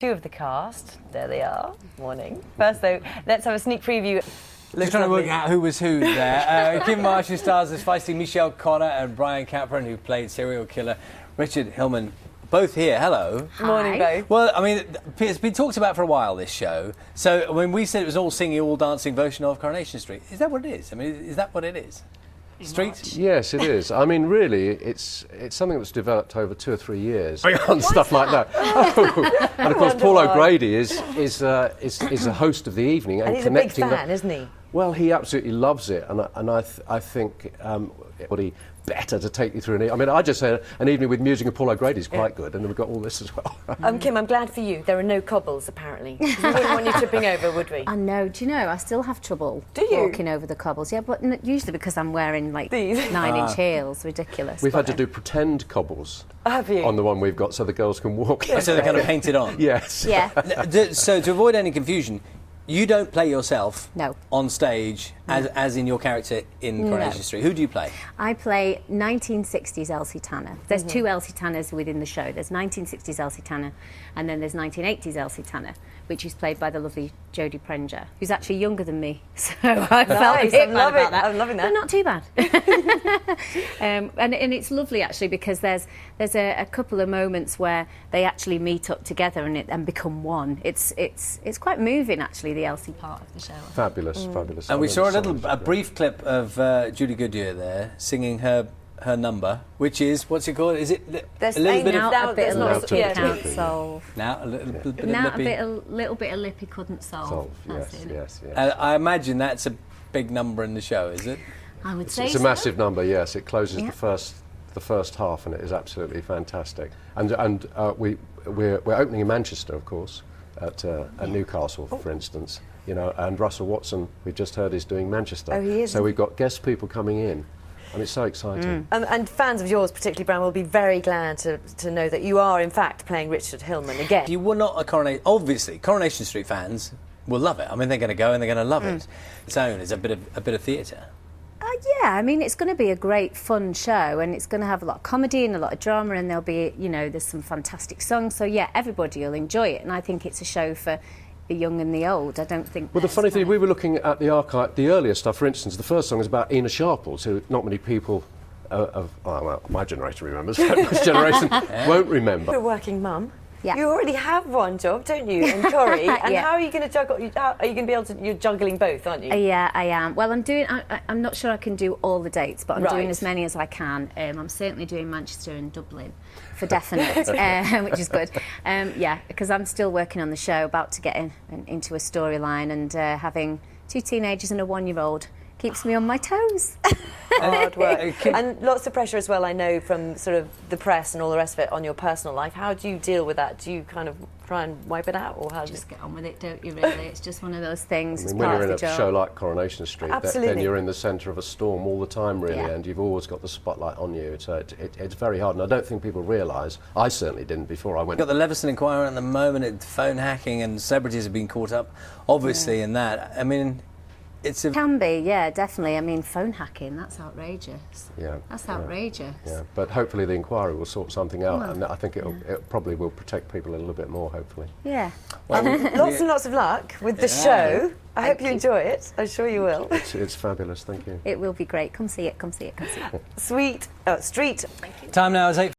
Two of the cast, there they are. Morning. First though, let's have a sneak preview. Let's try to work out who was who there. Kym Marsh, who stars as feisty Michelle Connor, and Brian Capron, who played serial killer Richard Hillman. Both here. Hello. Hi. Morning, both. Well, I mean, it's been talked about for a while, this show. So when we said it was all singing, all dancing version of Coronation Street, is that what it is? I mean, is that what it is? Street? Yes, it is. I mean, really, it's something that's developed over 2 or 3 years on stuff like that. Oh. And of course, Paul O'Grady is a host of the evening and he's connecting. A big fan, isn't he? Well, he absolutely loves it, and I think everybody better to take you through an evening. I mean, I just said an evening with music and Paul O'Grady is quite good, and then we've got all this as well. Kym, I'm glad for you. There are no cobbles, apparently. We wouldn't want you tripping over, would we? I know. Do you know, I still have trouble walking over the cobbles. Yeah, but usually because I'm wearing, like, these 9-inch heels. Ridiculous. We've had to do pretend cobbles. Have you? On the one we've got, so the girls can walk. So they're kind of painted on? Yes. Yeah. So to avoid any confusion, you don't play yourself on stage as in your character in Coronation Street. Who do you play? I play 1960s Elsie Tanner. There's two Elsie Tanners within the show. There's 1960s Elsie Tanner, and then there's 1980s Elsie Tanner, which is played by the lovely Jodie Prenger, who's actually younger than me. So I felt a bit bad about that. I'm loving that. But not too bad. and it's lovely, actually, because there's a couple of moments where they actually meet up together and become one. It's quite moving, actually, the Elsie part of the show. Fabulous, fabulous. And we saw a brief clip of Judy Goodyear there singing her number, which is, what's it called? Is it a little bit of... Now a bit of lippy yeah. can't solve. Now a little bit of now lippy. a little bit of lippy couldn't solve. Yes. I imagine that's a big number in the show, is it? I would say it's a massive number. Yes, it closes the first half, and it is absolutely fantastic. And we're opening in Manchester, of course, at Newcastle, for instance. You know, and Russell Watson, we've just heard, is doing Manchester. Oh, he is. So we've got guest people coming in, and it's so exciting. And fans of yours, particularly Brown, will be very glad to know that you are, in fact, playing Richard Hillman again. You were not a Coronation... Obviously, Coronation Street fans will love it. I mean, they're going to go and they're going to love it. Its own is a bit of theatre. Yeah, I mean, it's going to be a great, fun show, and it's going to have a lot of comedy and a lot of drama, and there'll be, you know, there's some fantastic songs. So, yeah, everybody will enjoy it, and I think it's a show for the young and the old. I don't think... Well, the funny thing, we were looking at the archive, the earlier stuff, for instance, the first song is about Ina Sharples, who not many people well, my generation remembers, this generation won't remember. You're a working mum. Yeah. You already have one job, don't you, in Corrie? And how are you going to juggle? How are you going to be able to? You're juggling both, aren't you? Yeah, I am. Well, I'm not sure I can do all the dates, but I'm doing as many as I can. I'm certainly doing Manchester and Dublin for definite, which is good. Yeah, because I'm still working on the show, about to get into a storyline, and having 2 teenagers and a 1-year-old keeps me on my toes. Hard work. And lots of pressure as well, I know, from sort of the press and all the rest of it on your personal life. How do you deal with that? Do you kind of try and wipe it out, or how do you just get on with it, don't you, really? It's just one of those things. I mean, when you're in a show like Coronation Street, then you're in the centre of a storm all the time, really, and you've always got the spotlight on you. So it's very hard, and I don't think people realise, I certainly didn't before I went. You've got the Leveson Inquiry at the moment, it's phone hacking, and celebrities have been caught up, obviously, in that. I mean... Can be, yeah, definitely. I mean, phone hacking, that's outrageous. Yeah. That's outrageous. Yeah, but hopefully the inquiry will sort something out, and I think it probably will protect people a little bit more, hopefully. Yeah. Well, lots and lots of luck with the show. I hope you enjoy it. I'm sure you will. It's fabulous, thank you. It will be great. Come see it, come see it, come see it. Street. Time now is 8.